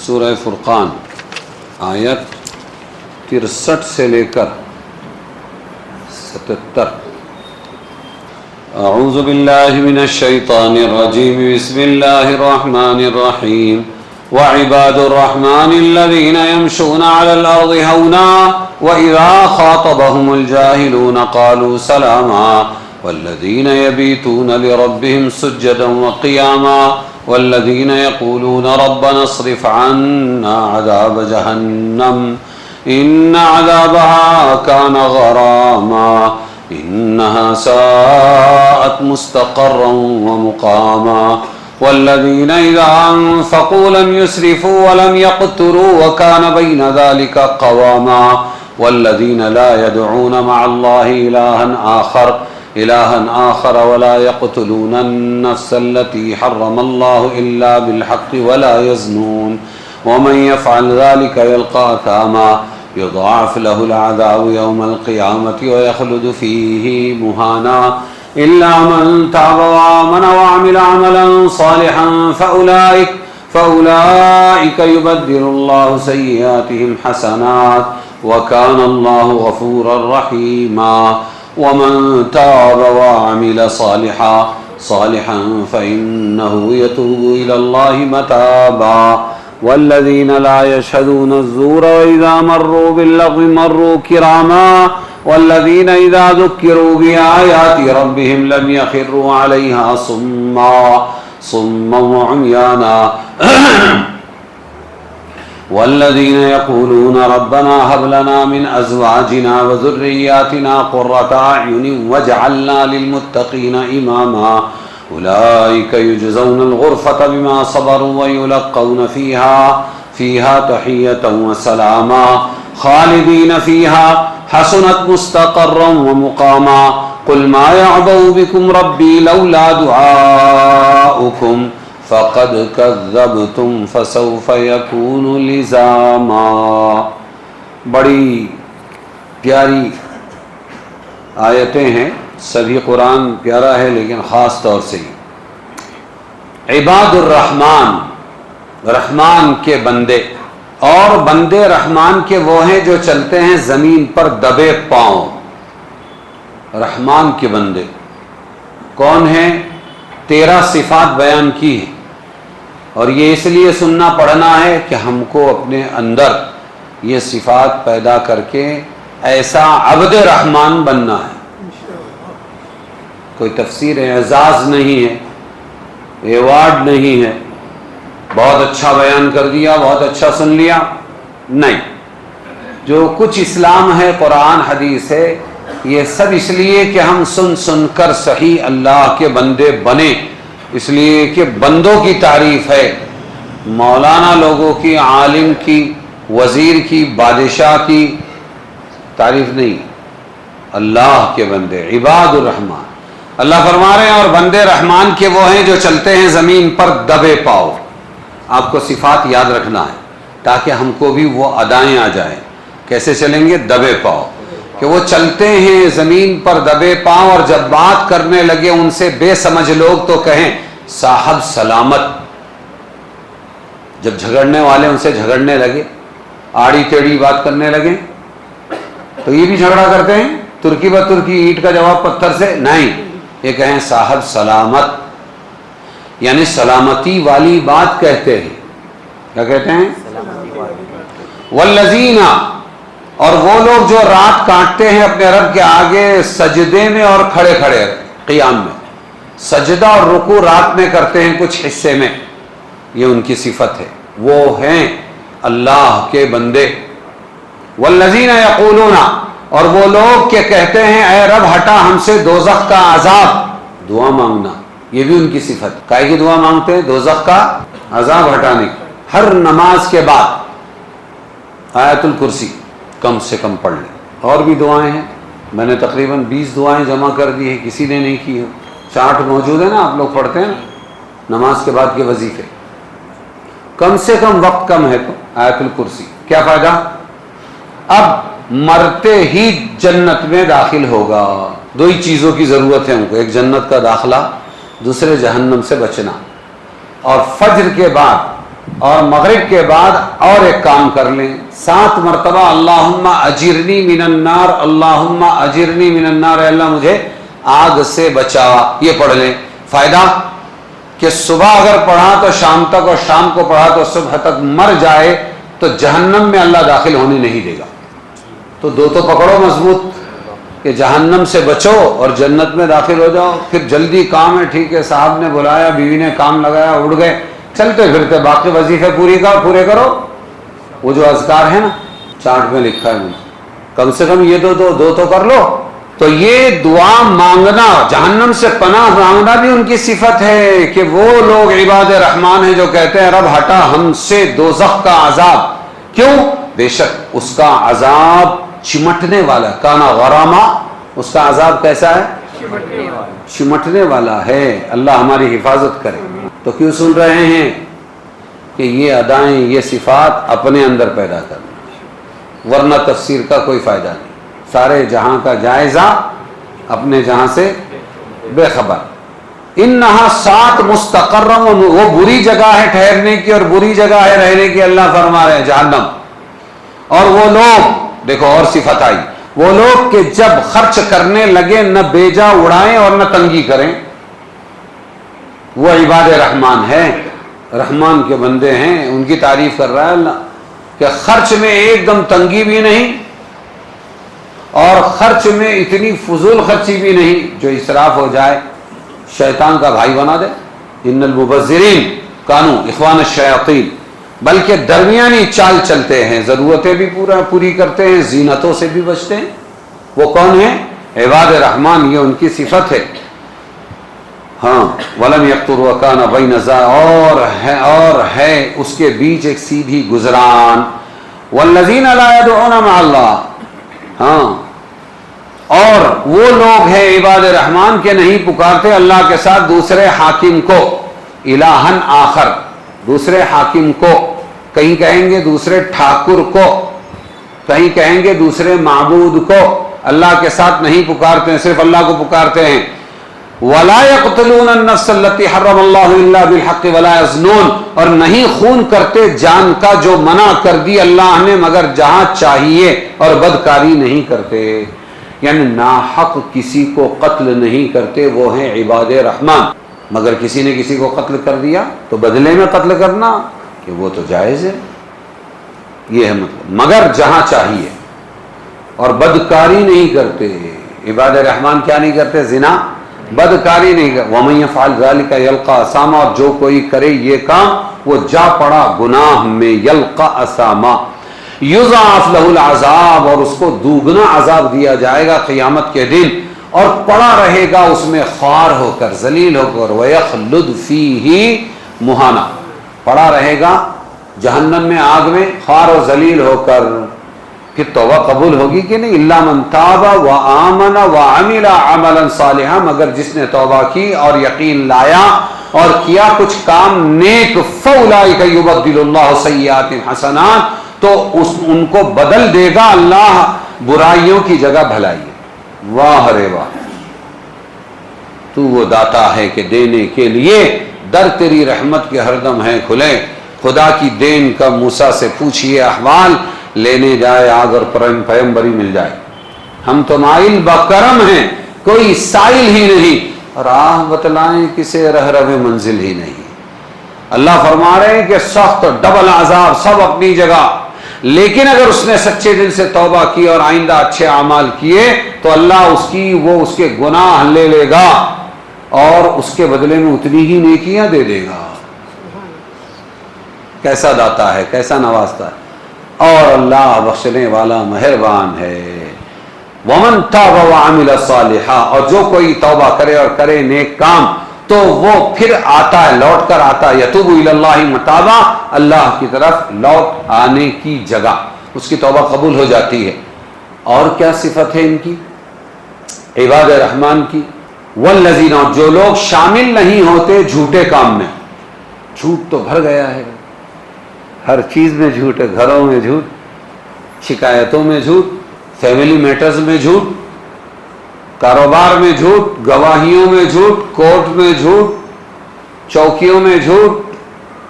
سورہ فرقان آیت 63 سے لے کر 77. اعوذ باللہ من الشیطان الرجیم بسم اللہ الرحمن الرحیم وعباد الرحمن الذین يمشون على الارض هونا واذا خاطبهم الجاهلون قالوا سلاما والذین یبیتون لربهم سجدا وقیاما والذین یقولون ربنا اصرف عنا عذاب جہنم ان عذابها كان غراما انها ساءت مستقرا ومقاما والذین اذا انفقوا لم يسرفوا ولم يقتروا وكان بين ذلك قواما والذین لا يدعون مع الله إلها آخر ولا يقتلون النفس التي حرم الله إلا بالحق ولا يزنون ومن يفعل ذلك يلقى أثاما يضاعف له العذاب يوم القيامة ويخلد فيه مهانا إلا من تاب وآمن وعمل عملا صالحا فأولئك يبدل الله سيئاتهم حسنات وكان الله غفورا رحيما ومن تاب وعمل صالحا فإنه يتوب إلى الله متابا والذين لا يشهدون الزور وإذا مروا باللغو مروا كراما والذين إذا ذكروا بآيات ربهم لم يخروا عليها صما وعميانا والذين يقولون ربنا هب لنا من أزواجنا وذرياتنا قرة أعين واجعلنا للمتقين إماما أولئك يجزون الغرفة بما صبروا ويلقون فيها تحية وسلاما خالدين فيها حسنت مستقرا ومقاما قل ما يعبأ بكم ربي لولا دعاؤكم فقد كذبتم فسوف يكون لزاما. بڑی پیاری آیتیں ہیں. سبھی قرآن پیارا ہے لیکن خاص طور سے عباد الرحمن، رحمان کے بندے. اور بندے رحمان کے وہ ہیں جو چلتے ہیں زمین پر دبے پاؤں. رحمان کے بندے کون ہیں؟ 13 صفات بیان کی ہیں، اور یہ اس لیے سننا پڑھنا ہے کہ ہم کو اپنے اندر یہ صفات پیدا کر کے ایسا عبد رحمان بننا ہے. کوئی تفسیر اعزاز نہیں ہے، ایوارڈ نہیں ہے، بہت اچھا بیان کر دیا، بہت اچھا سن لیا، نہیں. جو کچھ اسلام ہے، قرآن حدیث ہے، یہ سب اس لیے کہ ہم سن کر صحیح اللہ کے بندے بنے. اس لیے کہ بندوں کی تعریف ہے، مولانا لوگوں کی، عالم کی، وزیر کی، بادشاہ کی تعریف نہیں. اللہ کے بندے عباد الرحمن. اللہ فرما رہے ہیں اور بندے رحمان کے وہ ہیں جو چلتے ہیں زمین پر دبے پاؤ. آپ کو صفات یاد رکھنا ہے تاکہ ہم کو بھی وہ ادائیں آ جائیں. کیسے چلیں گے؟ دبے پاؤ. کہ وہ چلتے ہیں زمین پر دبے پاؤں، اور جب بات کرنے لگے ان سے بے سمجھ لوگ تو کہیں صاحب سلامت. جب جھگڑنے والے ان سے جھگڑنے لگے، آڑی ٹیڑھی بات کرنے لگے، تو یہ بھی جھگڑا کرتے ہیں ترکی بہ ترکی، اینٹ کا جواب پتھر سے نہیں. یہ کہیں صاحب سلامت، یعنی سلامتی والی بات کہتے ہیں. کیا کہتے ہیں؟ والذین، اور وہ لوگ جو رات کاٹتے ہیں اپنے رب کے آگے سجدے میں اور کھڑے کھڑے قیام میں. سجدہ اور رکوع رات میں کرتے ہیں کچھ حصے میں، یہ ان کی صفت ہے. وہ ہیں اللہ کے بندے. والذین یقولون، اور وہ لوگ کہ کہتے ہیں اے رب ہٹا ہم سے دوزخ کا عذاب. دعا مانگنا یہ بھی ان کی صفت. کائے کی دعا مانگتے ہیں؟ دوزخ کا عذاب ہٹانے کی. ہر نماز کے بعد آیت الکرسی کم سے کم پڑھ لیں. اور بھی دعائیں ہیں، میں نے تقریباً 20 دعائیں جمع کر دی ہیں، کسی نے نہیں کی ہے. چارٹ موجود ہے نا، آپ لوگ پڑھتے ہیں نا نماز کے بعد کے وظیفے. کم سے کم وقت کم ہے تو آیت الکرسی. کیا فائدہ؟ اب مرتے ہی جنت میں داخل ہوگا. 2 ہی چیزوں کی ضرورت ہے ان کو، ایک جنت کا داخلہ، دوسرے جہنم سے بچنا. اور فجر کے بعد اور مغرب کے بعد اور ایک کام کر لیں، 7 مرتبہ اللہم اجرنی من النار، اللہم اجرنی من النار، اے اللہ مجھے آگ سے بچا، یہ پڑھ لیں۔ فائدہ کہ صبح اگر پڑھا تو شام تک، اور شام کو پڑھا تو صبح تک، مر جائے تو جہنم میں اللہ داخل ہونے نہیں دے گا۔ تو دو تو پکڑو مضبوط کہ جہنم سے بچو اور جنت میں داخل ہو جاؤ۔ پھر جلدی کام ہے، ٹھیک ہے، صاحب نے بلایا، بیوی نے کام لگایا، اڑ گئے، چلتے پھرتے باقی وظیفے پورے کرو۔ وہ جو اذکار ہے نا، چارٹ میں لکھا ہے، کم سے کم یہ دو تو کر لو۔ تو یہ دعا مانگنا، جہنم سے پناہ مانگنا بھی ان کی صفت ہے کہ وہ لوگ عباد رحمان ہیں جو کہتے ہیں رب ہٹا ہم سے دوزخ کا عذاب۔ کیوں؟ بے شک اس کا عذاب چمٹنے والا، کانا غراما، اس کا عذاب کیسا ہے؟ چمٹنے والا ہے۔ اللہ ہماری حفاظت کرے۔ تو کیوں سن رہے ہیں؟ کہ یہ ادائیں، یہ صفات اپنے اندر پیدا کرنا، ورنہ تفسیر کا کوئی فائدہ نہیں۔ سارے جہاں کا جائزہ، اپنے جہاں سے بے خبر۔ انہا 7 مستقرم، وہ بری جگہ ہے ٹھہرنے کی اور بری جگہ ہے رہنے کی، اللہ فرما رہے ہیں جہنم۔ اور وہ لوگ، دیکھو اور صفت آئی، وہ لوگ کہ جب خرچ کرنے لگے نہ بیجا اڑائیں اور نہ تنگی کریں۔ وہ عباد رحمان ہیں، رحمان کے بندے ہیں، ان کی تعریف کر رہا ہے اللہ کہ خرچ میں ایک دم تنگی بھی نہیں اور خرچ میں اتنی فضول خرچی بھی نہیں جو اسراف ہو جائے، شیطان کا بھائی بنا دے۔ ان المبذرین کانوا اخوان الشیاطین، بلکہ درمیانی چال چلتے ہیں، ضرورتیں بھی پوری کرتے ہیں، زینتوں سے بھی بچتے ہیں۔ وہ کون ہیں؟ عباد رحمان، یہ ان کی صفت ہے۔ ہاں، ولم یقتر وکان بین اور ہے اس کے بیچ ایک سیدھی گزران۔ والذین لا يدعون مع اللہ، ہاں، اور وہ لوگ ہیں عباد رحمان کے نہیں پکارتے اللہ کے ساتھ دوسرے حاکم کو، الہن آخر، دوسرے حاکم کو، کہیں کہیں گے دوسرے ٹھاکر کو، کہیں کہیں گے دوسرے معبود کو، اللہ کے ساتھ نہیں پکارتے ہیں، صرف اللہ کو پکارتے ہیں۔ وَلَا يَقْتُلُونَ النَّفْسَ الَّتِي حَرَّمَ اللَّهُ إِلَّا بِالْحَقِّ وَلَا يَزْنُونَ، اور نہیں خون کرتے جان کا جو منع کر دی اللہ نے مگر جہاں چاہیے، اور بدکاری نہیں کرتے، یعنی ناحق کسی کو قتل نہیں کرتے، وہ ہیں عباد رحمان۔ مگر کسی نے کسی کو قتل کر دیا تو بدلے میں قتل کرنا کہ وہ تو جائز ہے، یہ ہے مطلب، مگر جہاں چاہیے، اور بدکاری نہیں کرتے۔ عباد رحمان کیا نہیں کرتے؟ زنا، بدکاری نہیں کرتے۔ وَمَن يَفْعَلْ ذَلِكَ يَلْقَى أَثَامًا، اور جو کوئی کرے یہ کام وہ جا پڑا گناہ میں، یلقى أثاما، یضاعف لہ العذاب، اور اس کو دوگنا عذاب دیا جائے گا قیامت کے دن، اور پڑا رہے گا اس میں خوار ہو کر، ذلیل ہو کر، وَيَخْلُدْ فِيهِ مُهَانًا، پڑا رہے گا جہنم میں، آگ میں، خوار و ذلیل ہو کر۔ پھر توبہ قبول ہوگی کہ نہیں؟ الا من تاب وآمن وعمل عملا صالحا، مگر جس نے توبہ کی اور یقین لایا اور کیا کچھ کام نیک، فاولئک یبدل اللہ سیئات حسنات، تو ان کو بدل دے گا اللہ برائیوں کی جگہ بھلائی۔ واہ رے واہ، تو وہ داتا ہے کہ دینے کے لیے در تیری رحمت کے ہردم ہیں کھلے۔ خدا کی دین کا موسیٰ سے پوچھئے احوال، لینے جائے آگ اور پیمبری مل جائے۔ ہم تو مائل بکرم ہیں، کوئی سائل ہی نہیں، راہ بتلائیں کسے رہ منزل ہی نہیں۔ اللہ فرما رہے ہیں کہ سخت ڈبل عذاب سب اپنی جگہ، لیکن اگر اس نے سچے دل سے توبہ کی اور آئندہ اچھے اعمال کیے تو اللہ اس کے گناہ لے لے گا اور اس کے بدلے میں اتنی ہی نیکیاں دے دے گا۔ کیسا داتا ہے، کیسا نوازتا ہے، اور اللہ بخشنے والا مہربان ہے۔ وَمَن تَابَ وَعَمِلَ صَالِحًا، اور جو کوئی توبہ کرے اور کرے نیک کام تو وہ پھر آتا ہے، لوٹ کر آتا ہے، یتوب الی اللہ متابا، اللہ کی طرف لوٹ آنے کی جگہ اس کی توبہ قبول ہو جاتی ہے۔ اور کیا صفت ہے ان کی عباد رحمان کی؟ والذین، جو لوگ شامل نہیں ہوتے جھوٹے کام میں، جھوٹ تو بھر گیا ہے، ہر چیز میں جھوٹ ہے، گھروں میں جھوٹ، شکایتوں میں جھوٹ، فیملی میٹرز میں جھوٹ، کاروبار میں جھوٹ، گواہیوں میں جھوٹ، کورٹ میں جھوٹ، چوکیوں میں جھوٹ،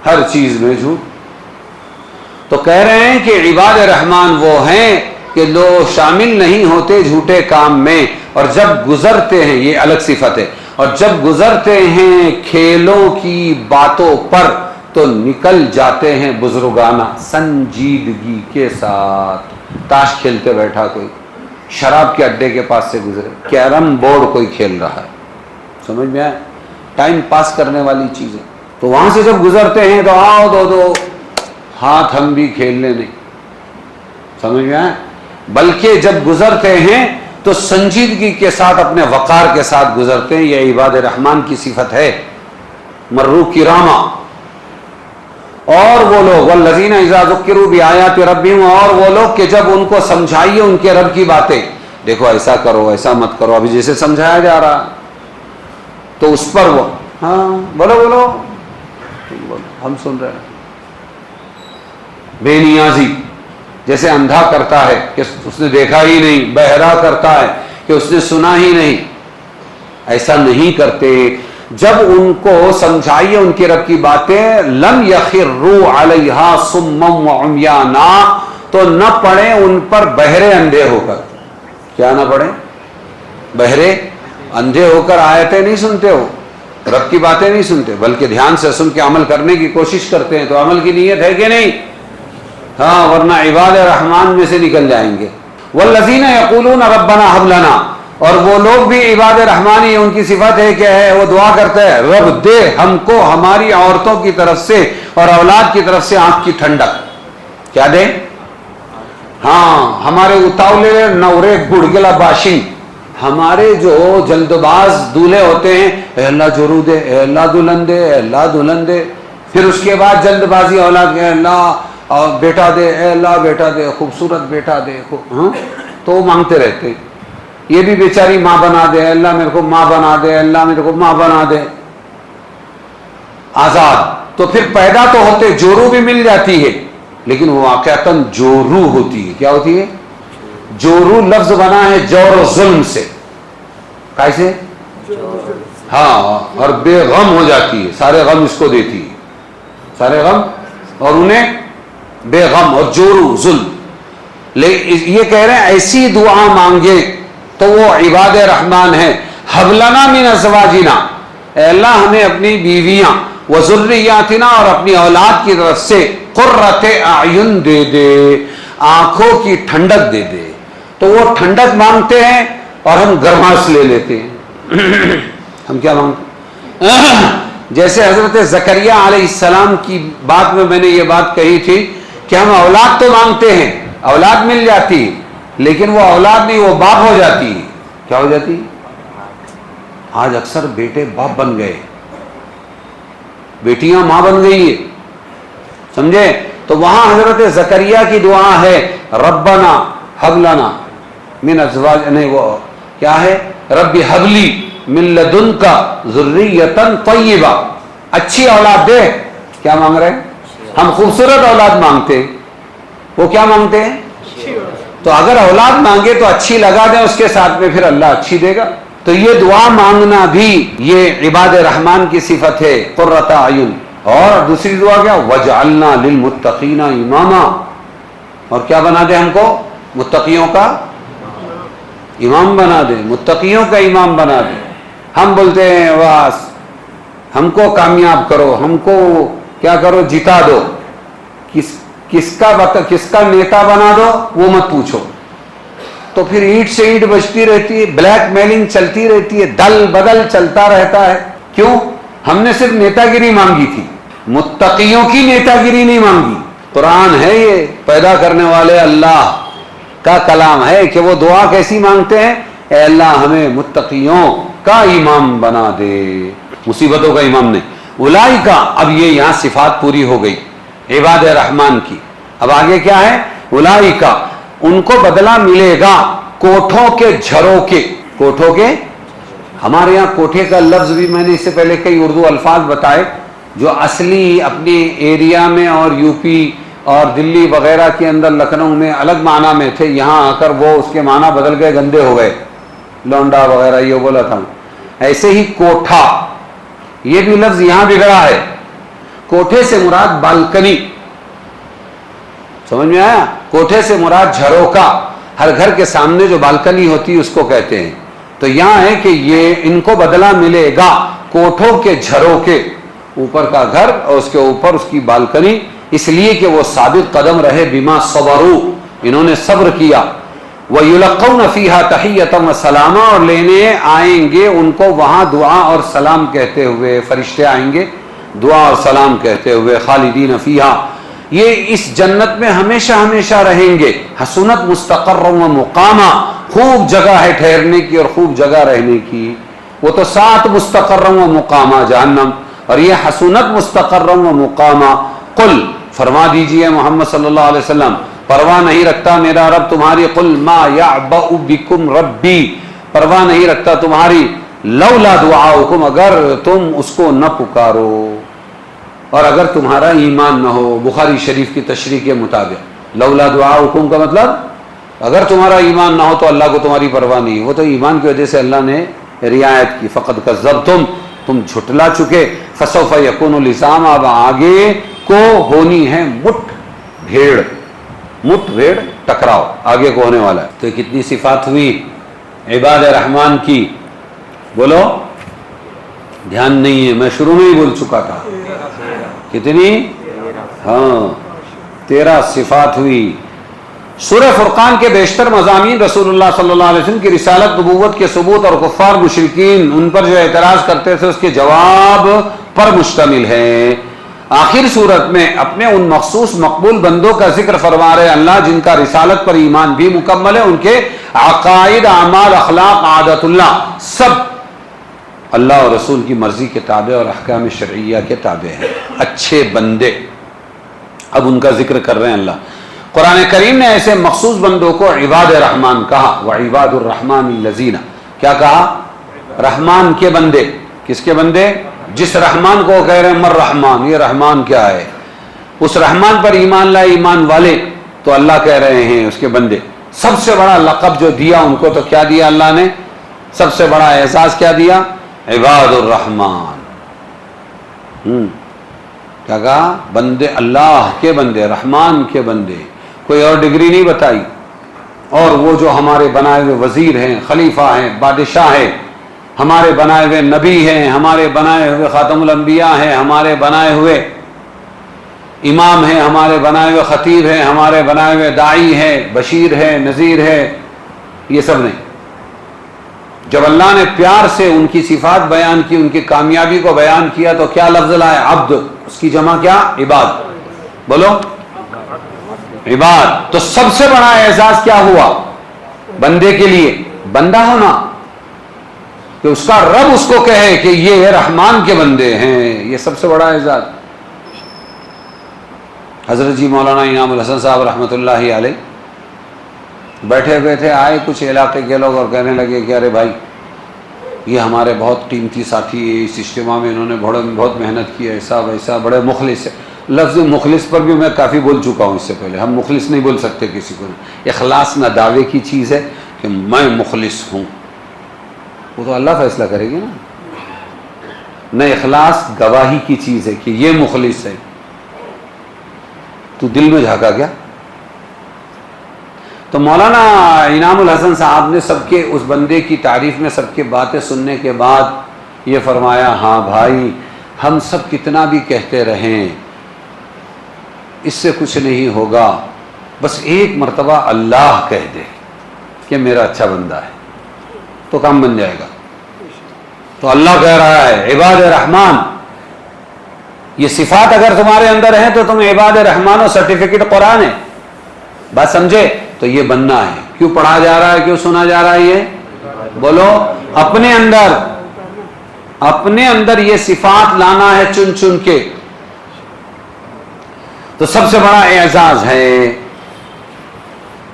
ہر چیز میں جھوٹ۔ تو کہہ رہے ہیں کہ عباد رحمان وہ ہیں کہ لوگ شامل نہیں ہوتے جھوٹے کام میں، اور جب گزرتے ہیں، یہ الگ صفت ہے، اور جب گزرتے ہیں کھیلوں کی باتوں پر تو نکل جاتے ہیں بزرگانہ سنجیدگی کے ساتھ۔ تاش کھیلتے بیٹھا کوئی، شراب کے اڈے کے پاس سے گزرے، کیرم بورڈ کوئی کھیل رہا ہے، سمجھ میں آئے؟ ٹائم پاس کرنے والی چیزیں، تو وہاں سے جب گزرتے ہیں تو آؤ دو ہاتھ ہم بھی کھیلنے نہیں، سمجھ میں آئے؟ بلکہ جب گزرتے ہیں تو سنجیدگی کے ساتھ، اپنے وقار کے ساتھ گزرتے ہیں۔ یہ عباد رحمان کی صفت ہے، مرو کراما۔ اور وہ لوگ والذین اذا ذکروا بآیات ربہم، اور وہ لوگ کہ جب ان کو سمجھائیے ان کے رب کی باتیں، دیکھو ایسا کرو ایسا مت کرو، ابھی جیسے سمجھایا جا رہا تو اس پر وہ ہاں بولو ہم سن رہے ہیں، بے نیازی، جیسے اندھا کرتا ہے کہ اس نے دیکھا ہی نہیں، بہرا کرتا ہے کہ اس نے سنا ہی نہیں، ایسا نہیں کرتے۔ جب ان کو سمجھائیے ان کے رب کی باتیں، لم یخروا علیہا صما وعمیانا، تو نہ پڑے ان پر بہرے اندھے ہو کر۔ کیا نہ پڑے؟ بہرے اندھے ہو کر آیتیں نہیں سنتے ہو، رب کی باتیں نہیں سنتے، بلکہ دھیان سے سن کے عمل کرنے کی کوشش کرتے ہیں، تو عمل کی نیت ہے کہ نہیں؟ ہاں، ورنہ عباد رحمان میں سے نکل جائیں گے۔ والذین یقولون ربنا ھب لنا، اور وہ لوگ بھی عباد رحمانی، ان کی صفت ہے کہ وہ دعا کرتا ہے رب دے ہم کو ہماری عورتوں کی طرف سے اور اولاد کی طرف سے آنکھ کی ٹھنڈک۔ کیا دے؟ ہاں، ہمارے اتاولے نورے گڑگلا باشنگ، ہمارے جو جلد باز دولہے ہوتے ہیں، اے اللہ جورو دے، اے اللہ دلہن دے، اے اللہ دلہن دے، پھر اس کے بعد جلد بازی اولاد کے، اے اللہ بیٹا دے، اے اللہ بیٹا دے، خوبصورت بیٹا دے، ہاں، تو وہ مانگتے رہتے ہیں۔ یہ بھی بیچاری ماں بنا دے، اے اللہ میرے کو ماں بنا دے، اے اللہ میرے کو ماں بنا دے، آزاد۔ تو پھر پیدا تو ہوتے، جورو بھی مل جاتی ہے، لیکن وہ واقعتاً جورو ہوتی ہے۔ کیا ہوتی ہے؟ جورو لفظ بنا ہے جور و ظلم سے، کیسے؟ ہاں، اور بے غم ہو جاتی ہے، سارے غم اس کو دیتی ہے، سارے غم، اور انہیں بے غم، اور جورو ظلم۔ یہ کہہ رہے ہیں ایسی دعا مانگے تو وہ عباد رحمان ہے۔ ھب لنا من ازواجنا، اے اللہ ہمیں اپنی بیویاں، وذریاتنا، اور اپنی اولاد کی طرف سے قرۃ اعین دے دے، آنکھوں کی ٹھنڈک دے دے۔ تو وہ ٹھنڈک مانگتے ہیں اور ہم گرماس لے لیتے ہیں۔ ہم کیا مانگتے ہیں؟ جیسے حضرت زکریا علیہ السلام کی بات میں نے یہ بات کہی تھی کہ ہم اولاد تو مانگتے ہیں، اولاد مل جاتی، لیکن وہ اولاد نہیں، وہ باپ ہو جاتی۔ کیا ہو جاتی؟ آج اکثر بیٹے باپ بن گئے، بیٹیاں ماں بن گئی ہے، سمجھے؟ تو وہاں حضرت زکریا کی دعا ہے ربنا ھب لنا من ازواج، نہیں وہ کیا ہے؟ رب ھب لی من لدنک ذریۃ طیبہ، اچھی اولاد دے۔ کیا مانگ رہے ہیں؟ ہم خوبصورت اولاد مانگتے ہیں، وہ کیا مانگتے ہیں؟ تو اگر اولاد مانگے تو اچھی لگا دیں اس کے ساتھ میں، پھر اللہ اچھی دے گا۔ تو یہ دعا مانگنا بھی یہ عباد رحمان کی صفت ہے، قرۃ اعین۔ اور دوسری دعا کیا؟ وجعلنا للمتقین اماما، اور کیا بنا دے ہم کو؟ متقیوں کا امام بنا دے، متقیوں کا امام بنا دے۔ ہم بولتے ہیں بس ہم کو کامیاب کرو، ہم کو کیا کرو، جتا دو، کس کا نیتا بنا دو وہ مت پوچھو۔ تو پھر اینٹ سے اینٹ بجتی رہتی ہے، بلیک میلنگ چلتی رہتی ہے، دل بدل چلتا رہتا ہے۔ کیوں؟ ہم نے صرف نیتا گیری مانگی تھی، متقیوں کی نیتا گیری نہیں مانگی۔ قرآن ہے یہ، پیدا کرنے والے اللہ کا کلام ہے کہ وہ دعا کیسی مانگتے ہیں؟ اے اللہ ہمیں متقیوں کا امام بنا دے، مصیبتوں کا امام نہیں۔ اولئک، اب یہ یہاں صفات پوری ہو گئی عباد رحمان کی۔ اب آگے کیا ہے؟ اولئک، ان کو بدلہ ملے گا کوٹھوں کے جھروکے۔ کوٹھوں کے، ہمارے یہاں کوٹھے کا لفظ بھی میں نے اس سے پہلے کئی اردو الفاظ بتائے جو اصلی اپنے ایریا میں اور یو پی اور دلی وغیرہ کے اندر، لکھنؤ میں الگ معنی میں تھے، یہاں آ کر وہ اس کے معنی بدل گئے، گندے ہو گئے، لونڈا وغیرہ یہ بولا تھا۔ ایسے ہی کوٹھا، یہ بھی لفظ یہاں بگڑا ہے۔ کوٹھے سے مراد بالکنی، سمجھ میں آیا؟ کوٹھے سے مراد جھروکا، ہر گھر کے سامنے جو بالکنی ہوتی ہے اس کو کہتے ہیں. تو یہاں ہے کہ یہ ان کو بدلہ ملے گا کوٹھوں کے جھروکے، اوپر کا گھر اور اس کے اوپر اس کی بالکنی، اس لیے کہ وہ ثابت قدم رہے، بما صبروا، انہوں نے صبر کیا. وَيُلَقَّوْنَ فِيهَا تَحِيَّةً وَسَلَامًا، اور لینے آئیں گے ان کو وہاں دعا اور سلام کہتے ہوئے، فرشتے آئیں گے دعا اور سلام کہتے ہوئے. خالدین فیہا، یہ اس جنت میں ہمیشہ ہمیشہ رہیں گے. حسنت مستقرا و مقاما، خوب جگہ ہے ٹھہرنے کی اور خوب جگہ رہنے کی. وہ تو 7 مستقرا و مقاما جہنم، اور یہ حسنت مستقرا و مقاما. قل، فرما دیجئے محمد صلی اللہ علیہ وسلم، پرواہ نہیں رکھتا میرا رب تمہاری. قل ما یعبأ بکم ربی، پرواہ نہیں رکھتا تمہاری. لولا دعاؤکم، اگر تم اس کو نہ پکارو اور اگر تمہارا ایمان نہ ہو. بخاری شریف کی تشریح کے مطابق لولا دعاؤکم کا مطلب اگر تمہارا ایمان نہ ہو تو اللہ کو تمہاری پرواہ نہیں. وہ تو ایمان کی وجہ سے اللہ نے رعایت کی. فقد کذبتم، تم جھٹلا چکے. فسوف یکون لزاما، اب آگے کو ہونی ہے مٹھ بھیڑ، مٹھ بھیڑ ٹکراؤ آگے کو ہونے والا ہے. تو کتنی صفات ہوئی عباد رحمان کی؟ بولو، دھیان نہیں ہے، میں شروع میں ہی بول چکا تھا. کتنی؟ ہاں 13 صفات ہوئی. سورہ فرقان کے بیشتر مضامین رسول اللہ صلی اللہ علیہ وسلم کی رسالت، نبوت کے ثبوت اور کفار مشرکین ان پر جو اعتراض کرتے تھے اس کے جواب پر مشتمل ہے. آخر صورت میں اپنے ان مخصوص مقبول بندوں کا ذکر فرما رہے اللہ جن کا رسالت پر ایمان بھی مکمل ہے، ان کے عقائد، اعمال، اخلاق، عادت اللہ سب اللہ اور رسول کی مرضی کے تابع اور احکام شرعیہ کے تابع ہیں. اچھے بندے، اب ان کا ذکر کر رہے ہیں اللہ. قرآن کریم نے ایسے مخصوص بندوں کو عباد رحمان کہا. وعباد الرحمن الذین، کیا کہا؟ رحمان کے بندے. کس کے بندے؟ جس رحمان کو کہہ رہے ہیں مر رحمان، یہ رحمان کیا ہے؟ اس رحمان پر ایمان لائے ایمان والے، تو اللہ کہہ رہے ہیں اس کے بندے. سب سے بڑا لقب جو دیا ان کو تو کیا دیا اللہ نے؟ سب سے بڑا اعزاز کیا دیا؟ عباد الرحمان. کیا کہا؟ بندے، اللہ کے بندے، رحمان کے بندے. کوئی اور ڈگری نہیں بتائی. اور وہ جو ہمارے بنائے ہوئے وزیر ہیں، خلیفہ ہیں، بادشاہ ہیں، ہمارے بنائے ہوئے نبی ہیں، ہمارے بنائے ہوئے خاتم الانبیاء ہیں، ہمارے بنائے ہوئے امام ہیں، ہمارے بنائے ہوئے خطیب ہیں، ہمارے بنائے ہوئے داعی ہیں، بشیر ہے، نذیر ہے، یہ سب نہیں. جب اللہ نے پیار سے ان کی صفات بیان کی، ان کی کامیابی کو بیان کیا تو کیا لفظ لائے؟ عبد. اس کی جمع کیا؟ عباد. بولو، عباد. تو سب سے بڑا اعزاز کیا ہوا بندے کے لیے؟ بندہ ہونا، کہ اس کا رب اس کو کہے کہ یہ رحمان کے بندے ہیں. یہ سب سے بڑا اعزاز. حضرت جی مولانا انعام الحسن صاحب رحمۃ اللہ علیہ بیٹھے ہوئے تھے، آئے کچھ علاقے کے لوگ اور کہنے لگے کہ ارے بھائی یہ ہمارے بہت قیمتی ساتھی ہے، اس اجتماع میں انہوں نے بہت محنت کی ہے، ایسا ویسا، بڑے مخلص ہے. لفظ مخلص پر بھی میں کافی بول چکا ہوں اس سے پہلے. ہم مخلص نہیں بول سکتے کسی کو. اخلاص نہ دعوے کی چیز ہے کہ میں مخلص ہوں، وہ تو اللہ فیصلہ کرے گی نا. نہ اخلاص گواہی کی چیز ہے کہ یہ مخلص ہے. تو دل میں جھانکا کیا؟ تو مولانا انعام الحسن صاحب نے سب کے اس بندے کی تعریف میں سب کی باتیں سننے کے بعد یہ فرمایا، ہاں بھائی ہم سب کتنا بھی کہتے رہیں اس سے کچھ نہیں ہوگا، بس ایک مرتبہ اللہ کہہ دے کہ میرا اچھا بندہ ہے تو کام بن جائے گا. تو اللہ کہہ رہا ہے عباد رحمان. یہ صفات اگر تمہارے اندر ہیں تو تم عباد رحمان و سرٹیفکیٹ قرآن ہے. بات سمجھے؟ تو یہ بننا ہے. کیوں پڑھا جا رہا ہے، کیوں سنا جا رہا ہے؟ یہ بولو، اپنے اندر یہ صفات لانا ہے چن چن کے. تو سب سے بڑا اعزاز ہے.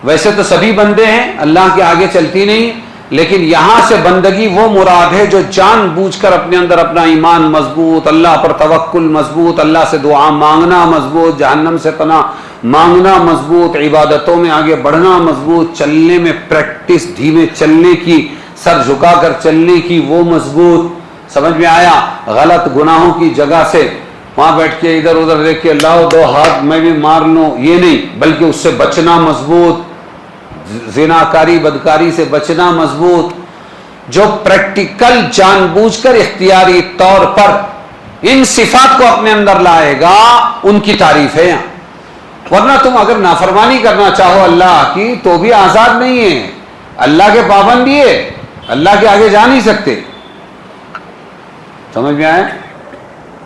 ویسے تو سبھی بندے ہیں، اللہ کے آگے چلتی نہیں، لیکن یہاں سے بندگی وہ مراد ہے جو جان بوجھ کر اپنے اندر اپنا ایمان مضبوط، اللہ پر توکل مضبوط، اللہ سے دعا مانگنا مضبوط، جہنم سے پناہ مانگنا مضبوط، عبادتوں میں آگے بڑھنا مضبوط، چلنے میں پریکٹس، دھیمے چلنے کی، سر جھکا کر چلنے کی وہ مضبوط. سمجھ میں آیا؟ غلط گناہوں کی جگہ سے وہاں بیٹھ کے ادھر ادھر دیکھ کے لاؤ 2 ہاتھ میں بھی مار لوں، یہ نہیں، بلکہ اس سے بچنا مضبوط، زناکاری بدکاری سے بچنا مضبوط. جو پریکٹیکل جان بوجھ کر اختیاری طور پر ان صفات کو اپنے اندر لائے گا ان کی تعریف ہے یہاں. ورنہ تم اگر نافرمانی کرنا چاہو اللہ کی تو بھی آزاد نہیں ہے، اللہ کے پابند بھی ہے، اللہ کے آگے جا نہیں سکتے. سمجھ میں آئے؟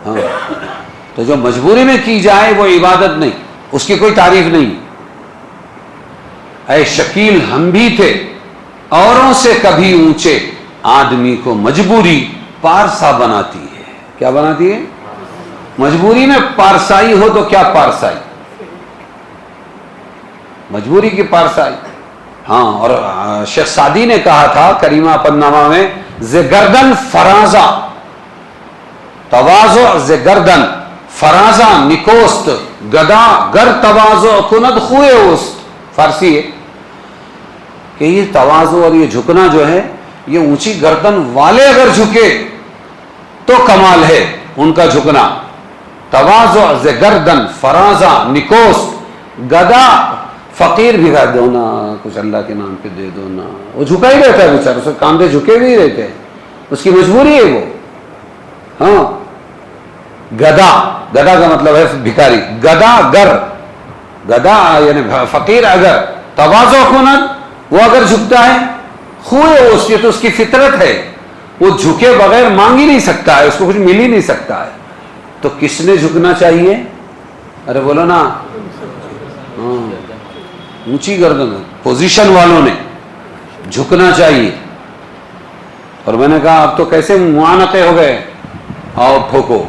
ہاں. تو جو مجبوری میں کی جائے وہ عبادت نہیں، اس کی کوئی تعریف نہیں. اے شکیل ہم بھی تھے اوروں سے کبھی اونچے، آدمی کو مجبوری پارسا بناتی ہے. کیا بناتی ہے؟ مجبوری میں پارسائی ہو تو کیا پارسائی، مجبوری کی پارسائی. ہاں. اور شیخ سعدی نے کہا تھا کریمہ پنامہ میں، زگردن فرازہ، تواضع زگردن، فرازہ نکوست، گدا گر تواضع کند خوئے اوست. فارسی ہے کہ یہ تواضع اور یہ جھکنا جو ہے، یہ اونچی گردن والے اگر جھکے تو کمال ہے ان کا جھکنا. تواضع زگردن، فرازہ نکوست، گدا، فقیر بھی دو نا کچھ اللہ کے نام پہ دے دو نا، وہ جھکا ہی رہتا ہے بیچارہ، اس کے کاندھے جھکے بھی رہتے ہیں، اس کی مجبوری ہے وہ. ہاں. گدا، گدا کا مطلب ہے بھکاری، گدا گر، گدا یعنی فقیر اگر تواضع کند، وہ اگر جھکتا ہے، خوئے اس تو اس کی فطرت ہے، وہ جھکے بغیر مانگ ہی نہیں سکتا ہے، اس کو کچھ مل ہی نہیں سکتا ہے. تو کس نے جھکنا چاہیے؟ ارے بولو نا. ہاں. اونچی گردن پوزیشن والوں نے جھکنا چاہیے. اور میں نے کہا اب تو کیسے معانقے ہو گئے، آؤ ٹھوکو،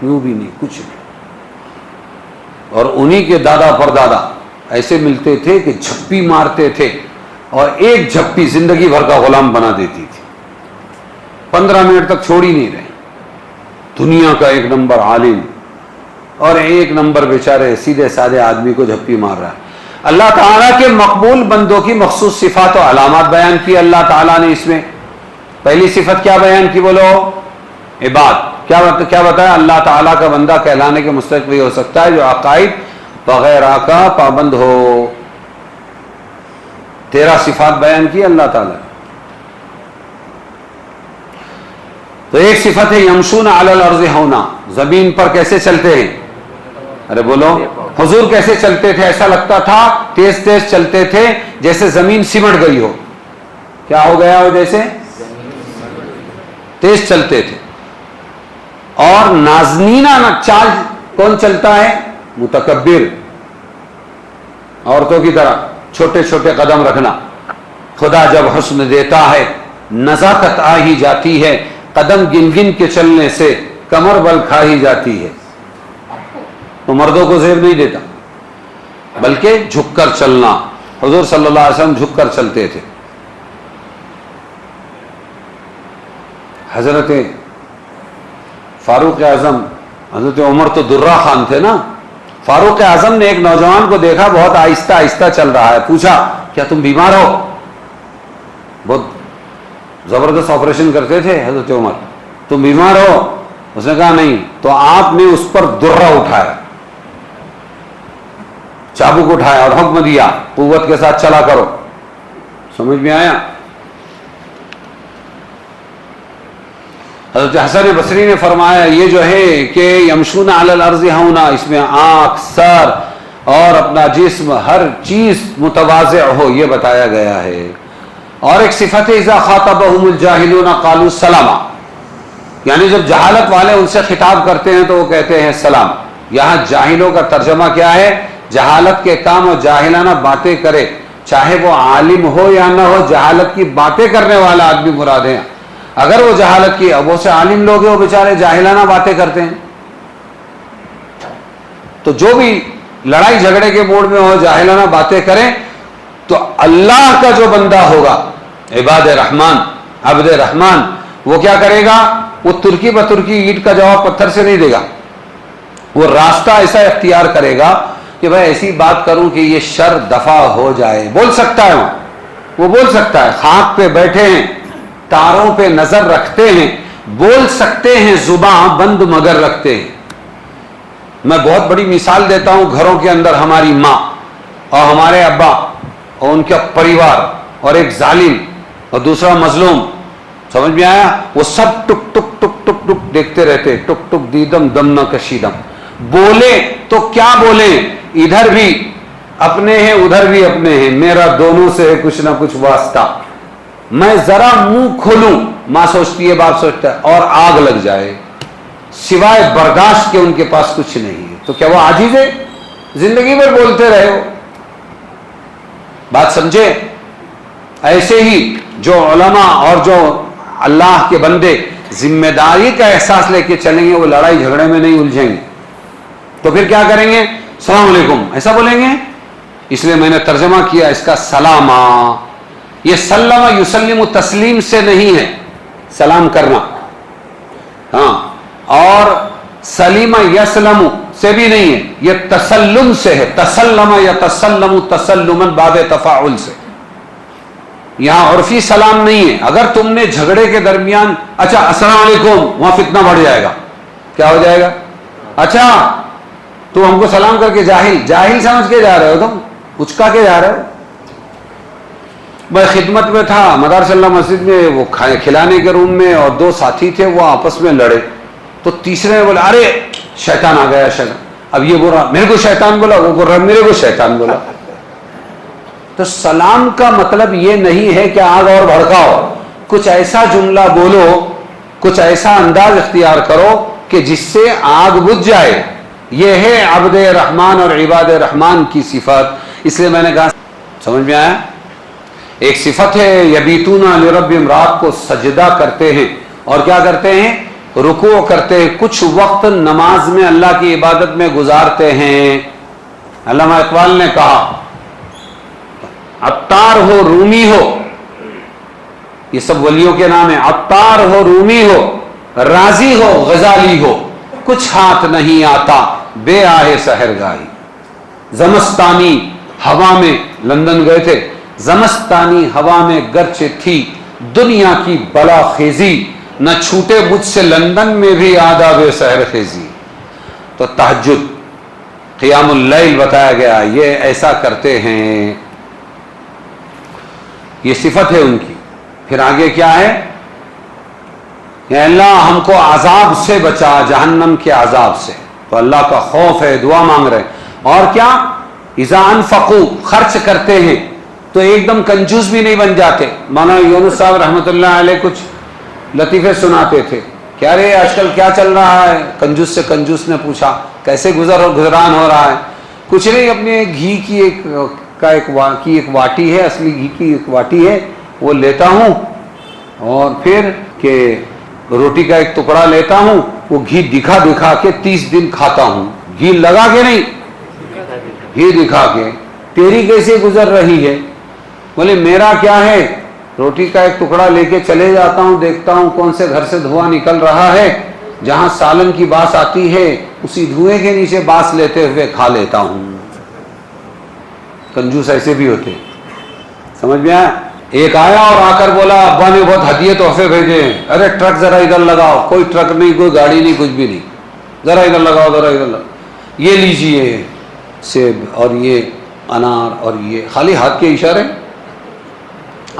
یوں بھی نہیں کچھ نہیں. اور انہی کے دادا پردادا ایسے ملتے تھے کہ جھپی مارتے تھے اور ایک جھپی زندگی بھر کا غلام بنا دیتی تھی، 15 منٹ تک چھوڑ ہی نہیں رہے. دنیا کا 1 نمبر عالم اور 1 نمبر بیچارے سیدھے سادے آدمی کو جھپی مار رہا ہے. اللہ تعالیٰ کے مقبول بندوں کی مخصوص صفات و علامات بیان کی اللہ تعالیٰ نے. اس میں پہلی صفت کیا بیان کی بولو؟ عباد. کیا بتایا؟ اللہ تعالیٰ کا بندہ کہلانے کے مستحق بھی ہو سکتا ہے جو عقائد وغیرہ کا پابند ہو. 13 صفات بیان کی اللہ تعالیٰ. تو ایک صفت ہے یمشون علی الارض ہونا، زمین پر کیسے چلتے ہیں؟ ارے بولو. حضور کیسے چلتے تھے؟ ایسا لگتا تھا تیز تیز چلتے تھے جیسے زمین سمٹ گئی ہو. کیا ہو گیا ہو؟ جیسے تیز چلتے تھے. اور نازنینہ چال کون چلتا ہے؟ متکبر، عورتوں کی طرح چھوٹے چھوٹے قدم رکھنا. خدا جب حسن دیتا ہے نزاکت آ ہی جاتی ہے، قدم گن گن کے چلنے سے کمر بل کھا ہی جاتی ہے. تو مردوں کو زیب نہیں دیتا بلکہ جھک کر چلنا. حضور صلی اللہ علیہ وسلم جھک کر چلتے تھے. حضرت فاروق اعظم، حضرت عمر تو درہ خان تھے نا. فاروق اعظم نے ایک نوجوان کو دیکھا بہت آہستہ آہستہ چل رہا ہے، پوچھا کیا تم بیمار ہو؟ بہت زبردست آپریشن کرتے تھے حضرت عمر. تم بیمار ہو؟ اس نے کہا نہیں. تو آپ نے اس پر درہ اٹھایا، چابک اٹھایا اور حکم دیا قوت کے ساتھ چلا کرو. سمجھ میں آیا؟ حضرت حسن بصری نے فرمایا یہ جو ہے کہ یمشون علی الارض ہونا، اس میں آنکھ، سر اور اپنا جسم ہر چیز متواضع ہو، یہ بتایا گیا ہے. اور ایک صفت ہے اذا خاطبهم الجاہلون قالوا سلاما، یعنی جب جہالت والے ان سے خطاب کرتے ہیں تو وہ کہتے ہیں سلام. یہاں جاہلوں کا ترجمہ کیا ہے؟ جہالت کے کام اور جاہلانہ باتیں کرے، چاہے وہ عالم ہو یا نہ ہو، جہالت کی باتیں کرنے والا آدمی مراد ہے. اگر وہ جہالت کی، اب وہ سے عالم لوگ ہیں وہ بیچارے جاہلانہ باتیں کرتے ہیں. تو جو بھی لڑائی جھگڑے کے موڈ میں ہو، جاہلانہ باتیں کریں، تو اللہ کا جو بندہ ہوگا، عباد رحمان، عبد رحمان، وہ کیا کرے گا؟ وہ ترکی بترکی اینٹ کا جواب پتھر سے نہیں دے گا. وہ راستہ ایسا اختیار کرے گا کہ بھائی ایسی بات کروں کہ یہ شر دفع ہو جائے. بول سکتا ہے وہ بول سکتا ہے. خاک پہ بیٹھے ہیں، تاروں پہ نظر رکھتے ہیں، بول سکتے ہیں زباں بند مگر رکھتے ہیں. میں بہت بڑی مثال دیتا ہوں. گھروں کے اندر ہماری ماں اور ہمارے ابا اور ان کا پریوار اور ایک ظالم اور دوسرا مظلوم, سمجھ میں آیا؟ وہ سب ٹک ٹک ٹک ٹک ٹک دیکھتے رہتے, ٹک ٹک دیدم دم نہ کشیدم. بولے تو کیا بولیں, ادھر بھی اپنے ہیں ادھر بھی اپنے ہیں, میرا دونوں سے ہے کچھ نہ کچھ واسطہ. میں ذرا منہ کھولوں, ماں سوچتی ہے باپ سوچتا ہے, اور آگ لگ جائے, سوائے برداشت کے ان کے پاس کچھ نہیں ہے. تو کیا وہ عاجز ہے؟ زندگی بھر بولتے رہے ہو. بات سمجھے؟ ایسے ہی جو علماء اور جو اللہ کے بندے ذمہ داری کا احساس لے کے چلیں گے, وہ لڑائی جھگڑے میں نہیں الجھیں گے. تو پھر کیا کریں گے؟ السلام علیکم ایسا بولیں گے. اس لیے میں نے ترجمہ کیا اس کا سلامہ. یہ سلم یسلم تسلیم سے نہیں ہے, سلام کرنا, ہاں, اور سلیم یسلم سے بھی نہیں ہے, یہ تسلم سے ہے. تسلم یا تسلم تسلما باب تفاعل سے. یہاں عرفی سلام نہیں ہے. اگر تم نے جھگڑے کے درمیان اچھا السلام علیکم, وہاں فتنہ بڑھ جائے گا. کیا ہو جائے گا؟ اچھا تو ہم کو سلام کر کے جاہل سمجھ کے جا رہے ہو, تم اچکا کے جا رہے ہو. میں خدمت میں تھا مدارس اللہ مسجد میں, وہ کھلانے کے روم میں, اور دو ساتھی تھے, وہ آپس میں لڑے. تو تیسرے نے بولا ارے شیطان آ گیا شیطان. اب یہ بول رہا میرے کو شیطان بولا, وہ بول رہا میرے کو شیطان بولا. تو سلام کا مطلب یہ نہیں ہے کہ آگ اور بھڑکاؤ. کچھ ایسا جملہ بولو, کچھ ایسا انداز اختیار کرو کہ جس سے آگ بجھ جائے. یہ ہے عبد رحمان اور عباد رحمان کی صفت. اس لیے میں نے کہا, سمجھ میں آیا؟ ایک صفت ہے یبیتون لربہم, رات کو سجدہ کرتے ہیں اور کیا کرتے ہیں؟ رکوع کرتے ہیں. کچھ وقت نماز میں اللہ کی عبادت میں گزارتے ہیں. علامہ اقبال نے کہا عطار ہو رومی ہو, یہ سب ولیوں کے نام ہیں. عطار ہو رومی ہو, رازی ہو غزالی ہو, کچھ ہاتھ نہیں آتا بے آہ سحرگاہی. زمستانی ہوا میں, لندن گئے تھے, زمستانی ہوا میں گرچہ تھی دنیا کی بلا خیزی, نہ چھوٹے مجھ سے لندن میں بھی آداب سحر خیزی. تو تہجد قیام اللیل بتایا گیا, یہ ایسا کرتے ہیں, یہ صفت ہے ان کی. پھر آگے کیا ہے؟ یا اللہ ہم کو عذاب سے بچا, جہنم کے عذاب سے. تو اللہ کا خوف ہے, دعا مانگ رہے. اور کیا؟ اذا انفقوا, خرچ کرتے ہیں تو ایک دم کنجوس بھی نہیں بن جاتے. مولانا یونس صاحب رحمۃ اللہ علیہ کچھ لطیفے سناتے تھے. کیا رے آج کل کیا چل رہا ہے؟ کنجوس سے کنجوس نے پوچھا کیسے گزران ہو رہا ہے؟ کچھ نہیں, اپنے گھی کی ایک واٹی ہے, اصلی گھی کی ایک واٹی ہے, وہ لیتا ہوں, اور پھر کہ روٹی کا ایک ٹکڑا لیتا ہوں, وہ گھی دکھا دکھا کے 30 دن کھاتا ہوں. گھی لگا کے نہیں, گھی دکھا کے. تیری کیسے گزر رہی ہے؟ بولے میرا کیا ہے, روٹی کا ایک ٹکڑا لے کے چلے جاتا ہوں, دیکھتا ہوں کون سے گھر سے دھواں نکل رہا ہے, جہاں سالن کی باس آتی ہے اسی دھوئیں کے نیچے باس لیتے ہوئے کھا لیتا ہوں. کنجوس ایسے بھی ہوتے, سمجھ میں آیا؟ ایک آیا اور آ کر بولا ابا نے بہت ہدیے تحفے بھیجے ہیں. ارے ٹرک ذرا ادھر لگاؤ. کوئی ٹرک نہیں, کوئی گاڑی نہیں, کچھ بھی نہیں, ذرا ادھر لگاؤ, ذرا ادھر لگاؤ. یہ لیجئے سیب, اور یہ انار, اور یہ خالی ہاتھ کے اشارے,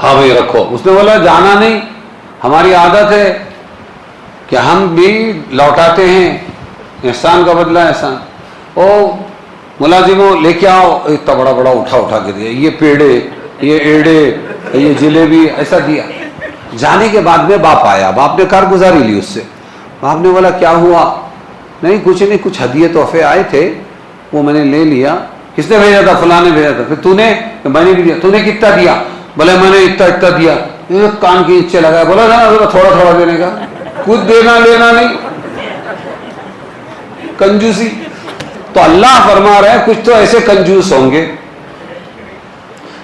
ہاں بھائی رکھو. اس نے بولا جانا نہیں, ہماری عادت ہے کہ ہم بھی لوٹاتے ہیں, احسان کا بدلہ احسان. او ملازموں لے کے آؤ, اتنا بڑا بڑا اٹھا کے دیا, یہ پیڑے, یہ ایڑے, یہ جلیبی, ایسا دیا. جانے کے بعد میں باپ آیا, باپ نے کارگزاری لی اس سے. باپ نے بولا کیا ہوا؟ نہیں کچھ نہیں, کچھ ہدیے تحفے آئے تھے, وہ میں نے لے لیا. کس نے بھیجا تھا؟ فلاں نے بھیجا تھا. پھر تو نے؟ میں نے بھی دیا. تو نے کتنا دیا؟ بولے میں نے اتنا دیا. کان کی نیچے لگایا, بولا تھا تھوڑا تھوڑا دینے کا, کچھ دینا لینا نہیں, کنجوسی. تو اللہ فرما رہے ہیں کچھ تو ایسے کنجوس ہوں گے.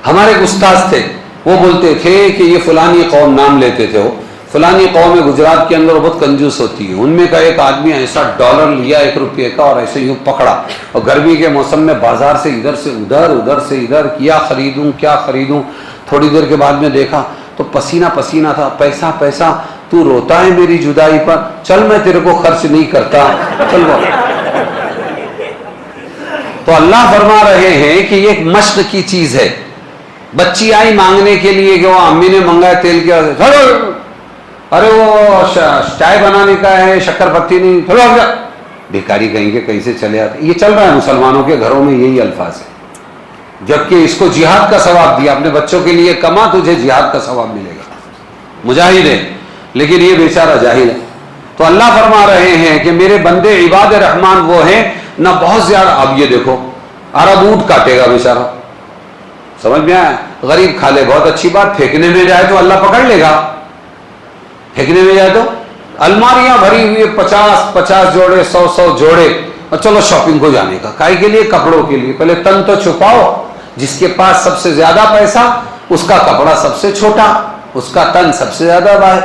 ہمارے ایک استاد تھے, وہ بولتے تھے کہ یہ فلانی قوم, نام لیتے تھے وہ, فلانی قوم ہے گجرات کے اندر, بہت کنجوس ہوتی ہے. ان میں کا ایک آدمی ایسا ڈالر لیا 1 روپے کا, اور ایسے یوں پکڑا, اور گرمی کے موسم میں بازار سے ادھر سے ادھر, ادھر سے ادھر, کیا خریدوں. تھوڑی دیر کے بعد میں دیکھا تو پسینہ پسینہ تھا, پیسہ پیسہ. تو روتا ہے میری جدائی پر، چل میں تیرے کو خرچ نہیں کرتا، چل وہ۔ تو اللہ فرما رہے ہیں کہ یہ ایک مشق کی چیز ہے۔ بچی آئی مانگنے کے لیے کہ وہ امی نے منگایا تیل کے، ارے وہ چائے بنانے کا ہے، شکر پتی نہیں، چلو آ جا، بھیکاری کہیں گے کہیں سے چلے آتے۔ یہ چل رہا ہے مسلمانوں کے گھروں میں، یہی الفاظ ہے، جبکہ اس کو جہاد کا ثواب دیا، اپنے بچوں کے لیے کما، تجھے جہاد کا ثواب ملے گا، مجاہد ہے، لیکن یہ بیچارہ جاہل ہے۔ تو اللہ فرما رہے ہیں کہ میرے بندے عباد رحمان وہ ہیں نہ بہت زیادہ۔ اب یہ دیکھو عرب اونٹ کاٹے گا بیچارہ، سمجھ میں آیا؟ غریب کھا لے، بہت اچھی بات، پھینکنے میں جائے تو اللہ پکڑ لے گا، پھینکنے میں جائے تو الماریاں بھری ہوئی 50 جوڑے، 100 جوڑے، اور چلو شاپنگ کو جانے کا، کائی کے لیے؟ کپڑوں کے لیے۔ پہلے تن تو چھپاؤ، جس کے پاس سب سے زیادہ پیسہ اس کا کپڑا سب سے چھوٹا، اس کا تن سب سے زیادہ باہر۔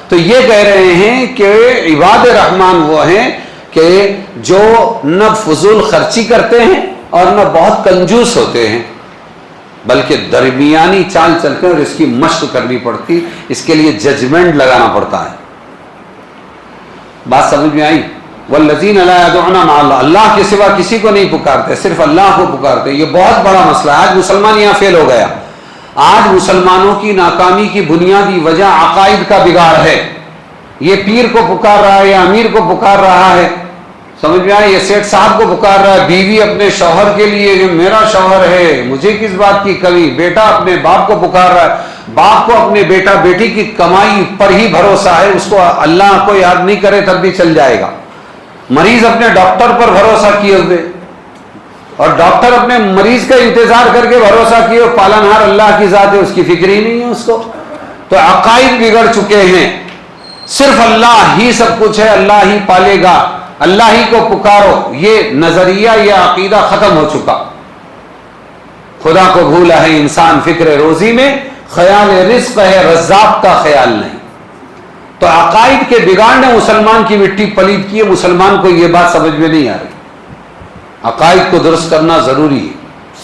تو یہ کہہ رہے ہیں کہ عباد رحمان وہ ہیں کہ جو نہ فضول خرچی کرتے ہیں اور نہ بہت کنجوس ہوتے ہیں، بلکہ درمیانی چال چلتے ہیں، اور اس کی مشق کرنی پڑتی، اس کے لیے ججمنٹ لگانا پڑتا ہے۔ بات سمجھ میں آئی؟ والذین لا یدعون مع اللہ، اللہ کے سوا کسی کو نہیں پکارتے، صرف اللہ کو پکارتے۔ یہ بہت بڑا مسئلہ ہے، آج مسلمان یہاں فیل ہو گیا۔ آج مسلمانوں کی ناکامی کی بنیادی وجہ عقائد کا بگاڑ ہے۔ یہ پیر کو پکار رہا ہے، یہ امیر کو پکار رہا ہے، سمجھ میں آئے؟ یہ سیٹ صاحب کو پکار رہا ہے، بیوی اپنے شوہر کے لیے کہ میرا شوہر ہے، مجھے کس بات کی کمی، بیٹا اپنے باپ کو پکار رہا ہے، باپ کو اپنے بیٹا بیٹی کی کمائی پر ہی بھروسہ ہے، اس کو اللہ کو یاد نہیں کرے تب بھی چل جائے گا۔ مریض اپنے ڈاکٹر پر بھروسہ کیے ہوئے، اور ڈاکٹر اپنے مریض کا انتظار کر کے بھروسہ کیے، پالنہار اللہ کی ذات ہے، اس کی فکر ہی نہیں ہے اس کو۔ تو عقائد بگڑ چکے ہیں، صرف اللہ ہی سب کچھ ہے، اللہ ہی پالے گا، اللہ ہی کو پکارو، یہ نظریہ، یہ عقیدہ ختم ہو چکا۔ خدا کو بھولا ہے انسان فکر روزی میں، خیال رزق ہے، رزاق کا خیال نہیں۔ تو عقائد کے بگاڑ نے مسلمان کی مٹی پلید کی ہے، مسلمان کو یہ بات سمجھ میں نہیں آ رہی۔ عقائد کو درست کرنا ضروری ہے،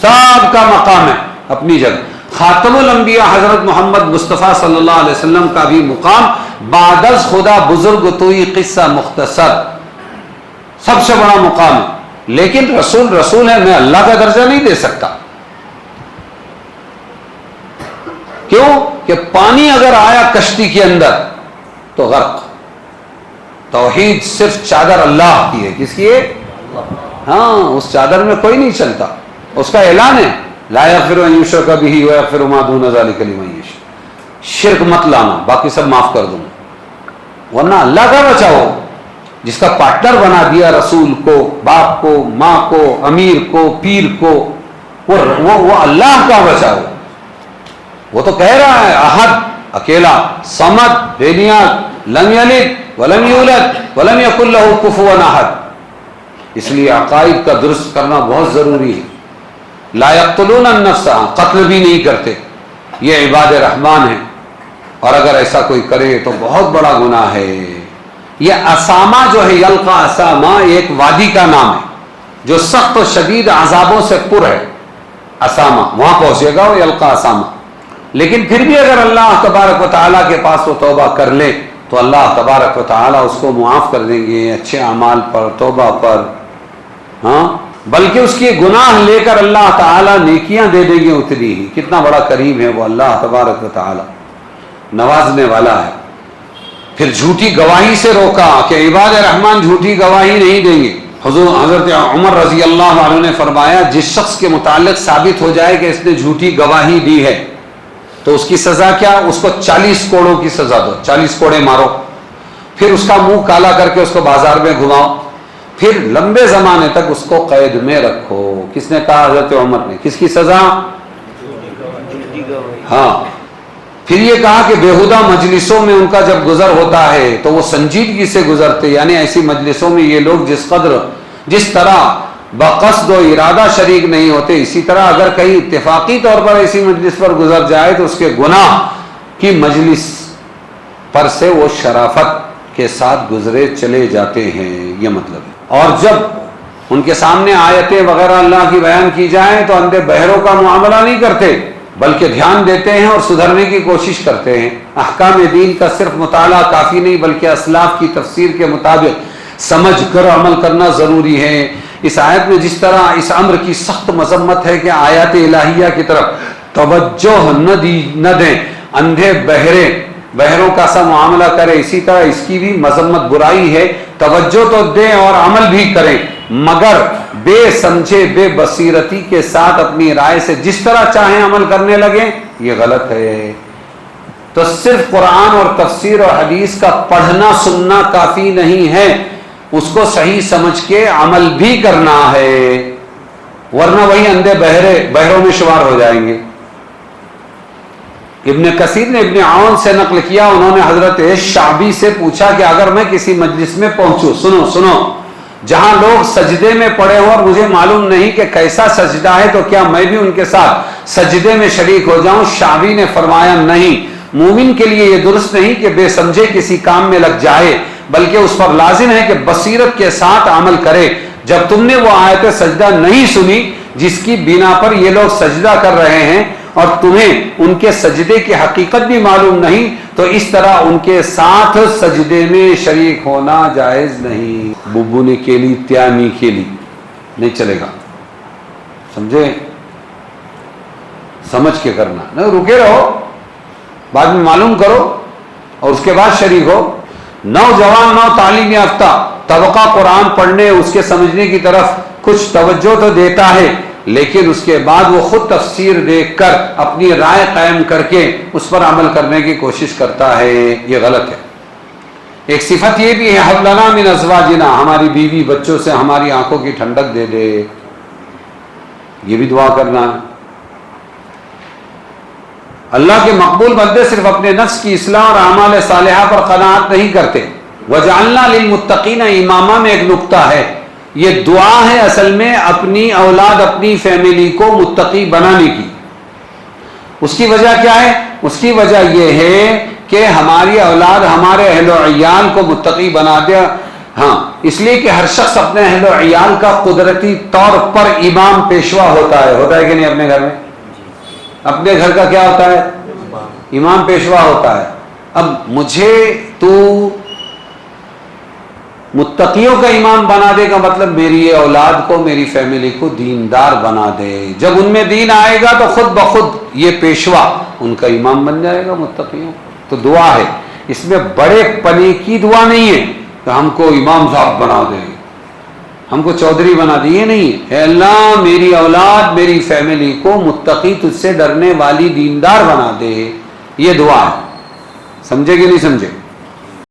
سب کا مقام ہے اپنی جگہ۔ خاتم الانبیاء حضرت محمد مصطفیٰ صلی اللہ علیہ وسلم کا بھی مقام بعد از خدا بزرگ توئی قصہ مختصر، سب سے بڑا مقام ہے، لیکن رسول ہے، میں اللہ کا درجہ نہیں دے سکتا۔ کیوں کہ پانی اگر آیا کشتی کے اندر تو غرق۔ توحید صرف چادر اللہ کی ہے، کس کی ہے؟ ہاں، اس چادر میں کوئی نہیں چلتا، اس کا اعلان ہے لا یغفر ان یشرک بہ ویغفر ما دون ذلک لمن یشاء، شرک مت لانا، باقی سب معاف کر دوں، ورنہ اللہ کا بچاؤ۔ جس کا پارٹنر بنا دیا رسول کو، باپ کو، ماں کو، امیر کو، پیر کو، وہ اللہ کا بچاؤ۔ وہ تو کہہ رہا ہے احد، اکیلا، صمد، بے نیاز، لم یلد ولم یولد ولم یکن لہ کفوا احد۔ اس لیے عقائد کا درست کرنا بہت ضروری ہے۔ لا یقتلون النفس، قتل بھی نہیں کرتے، یہ عباد رحمان ہیں، اور اگر ایسا کوئی کرے تو بہت بڑا گناہ ہے۔ یہ اسامہ جو ہے، یلقا اسامہ، ایک وادی کا نام ہے جو سخت و شدید عذابوں سے پر ہے، اسامہ، وہاں پہنچے گا وہ یلقا اسامہ۔ لیکن پھر بھی اگر اللہ تبارک و تعالیٰ کے پاس وہ توبہ کر لے تو اللہ تبارک و تعالیٰ اس کو معاف کر دیں گے، اچھے اعمال پر، توبہ پر، ہاں، بلکہ اس کی گناہ لے کر اللہ تعالیٰ نیکیاں دے دیں گے اتنی ہی۔ کتنا بڑا کریم ہے وہ اللہ تبارک و تعالیٰ، نوازنے والا ہے۔ پھر جھوٹی گواہی سے روکا کہ عباد رحمان جھوٹی گواہی نہیں دیں گے۔ حضرت عمر رضی اللہ عنہ نے فرمایا جس شخص کے متعلق ثابت ہو جائے کہ اس نے جھوٹی گواہی دی ہے تو اس کی سزا کیا؟ اس کو 40 کوڑوں کی سزا دو، 40 کوڑے مارو، پھر اس کا منہ کالا کر کے اس کو بازار میں گھماؤ، پھر لمبے زمانے تک اس کو قید میں رکھو۔ کس نے کہا؟ حضرت عمر نے۔ کس کی سزا؟ ہاں۔ پھر یہ کہا کہ بیہودہ مجلسوں میں ان کا جب گزر ہوتا ہے تو وہ سنجیدگی سے گزرتے، یعنی ایسی مجلسوں میں یہ لوگ جس طرح بقصد و ارادہ شریک نہیں ہوتے، اسی طرح اگر کہیں اتفاقی طور پر ایسی مجلس پر گزر جائے تو اس کے گناہ کی مجلس پر سے وہ شرافت کے ساتھ گزرے چلے جاتے ہیں، یہ مطلب ہے۔ اور جب ان کے سامنے آیتیں وغیرہ اللہ کی بیان کی جائیں تو اندھے بہروں کا معاملہ نہیں کرتے، بلکہ دھیان دیتے ہیں اور سدھرنے کی کوشش کرتے ہیں۔ احکام دین کا صرف مطالعہ کافی نہیں، بلکہ اسلاف کی تفسیر کے مطابق سمجھ کر عمل کرنا ضروری ہے۔ اس آیت میں جس طرح اس امر کی سخت مذمت ہے کہ آیات الہیہ کی طرف توجہ نہ دیں، اندھے بہروں کا سا معاملہ کرے، اسی طرح اس کی بھی مذمت برائی ہے۔ توجہ تو دیں اور عمل بھی کریں، مگر بے سمجھے بے بصیرتی کے ساتھ اپنی رائے سے جس طرح چاہیں عمل کرنے لگیں، یہ غلط ہے۔ تو صرف قرآن اور تفسیر اور حدیث کا پڑھنا سننا کافی نہیں ہے، اس کو صحیح سمجھ کے عمل بھی کرنا ہے، ورنہ وہی اندھے بہروں میں شمار ہو جائیں گے۔ ابن کثیر نے ابن عون سے نقل کیا، انہوں نے حضرت شعبی سے پوچھا کہ اگر میں کسی مجلس میں پہنچوں، سنو جہاں لوگ سجدے میں پڑے ہوں اور مجھے معلوم نہیں کہ کیسا سجدہ ہے، تو کیا میں بھی ان کے ساتھ سجدے میں شریک ہو جاؤں؟ شعبی نے فرمایا نہیں، مومن کے لیے یہ درست نہیں کہ بے سمجھے کسی کام میں لگ جائے، بلکہ اس پر لازم ہے کہ بصیرت کے ساتھ عمل کرے۔ جب تم نے وہ آیت سجدہ نہیں سنی جس کی بنا پر یہ لوگ سجدہ کر رہے ہیں، اور تمہیں ان کے سجدے کی حقیقت بھی معلوم نہیں، تو اس طرح ان کے ساتھ سجدے میں شریک ہونا جائز نہیں۔ ببو نے کیلی تیانی کیلی نہیں چلے گا، سمجھے؟ سمجھ کے کرنا، نہیں رکے رہو، بعد میں معلوم کرو اور اس کے بعد شریک ہو۔ نوجوان نو تعلیم یافتہ طبقہ قرآن پڑھنے اس کے سمجھنے کی طرف کچھ توجہ تو دیتا ہے، لیکن اس کے بعد وہ خود تفسیر دیکھ کر اپنی رائے قائم کر کے اس پر عمل کرنے کی کوشش کرتا ہے، یہ غلط ہے۔ ایک صفت یہ بھی ہے حب لنا من ازواجنا، ہماری بیوی بچوں سے ہماری آنکھوں کی ٹھنڈک دے دے، یہ بھی دعا کرنا ہے۔ اللہ کے مقبول بندے صرف اپنے نفس کی اصلاح اور اعمال صالحہ پر قناعت نہیں کرتے۔ وجعلنا للمتقین اماما میں ایک نقطہ ہے، یہ دعا ہے اصل میں اپنی اولاد اپنی فیملی کو متقی بنانے کی۔ اس کی وجہ کیا ہے؟ اس کی وجہ یہ ہے کہ ہماری اولاد ہمارے اہل و عیال کو متقی بنا دے۔ ہاں، اس لیے کہ ہر شخص اپنے اہل و عیال کا قدرتی طور پر امام پیشوا ہوتا ہے کہ نہیں؟ اپنے گھر میں اپنے گھر کا کیا ہوتا ہے؟ امام پیشوا ہوتا ہے۔ اب مجھے تو متقیوں کا امام بنا دے کا مطلب میری اولاد کو میری فیملی کو دیندار بنا دے، جب ان میں دین آئے گا تو خود بخود یہ پیشوا ان کا امام بن جائے گا متقیوں۔ تو دعا ہے، اس میں بڑے پنے کی دعا نہیں ہے کہ ہم کو امام صاحب بنا دے، ہم کو چودھری بنا دے، یہ نہیں ہے۔ اے اللہ میری اولاد میری فیملی کو متقی تجھ سے ڈرنے والی دیندار بنا دے، یہ دعا ہے۔ سمجھے کہ نہیں سمجھے؟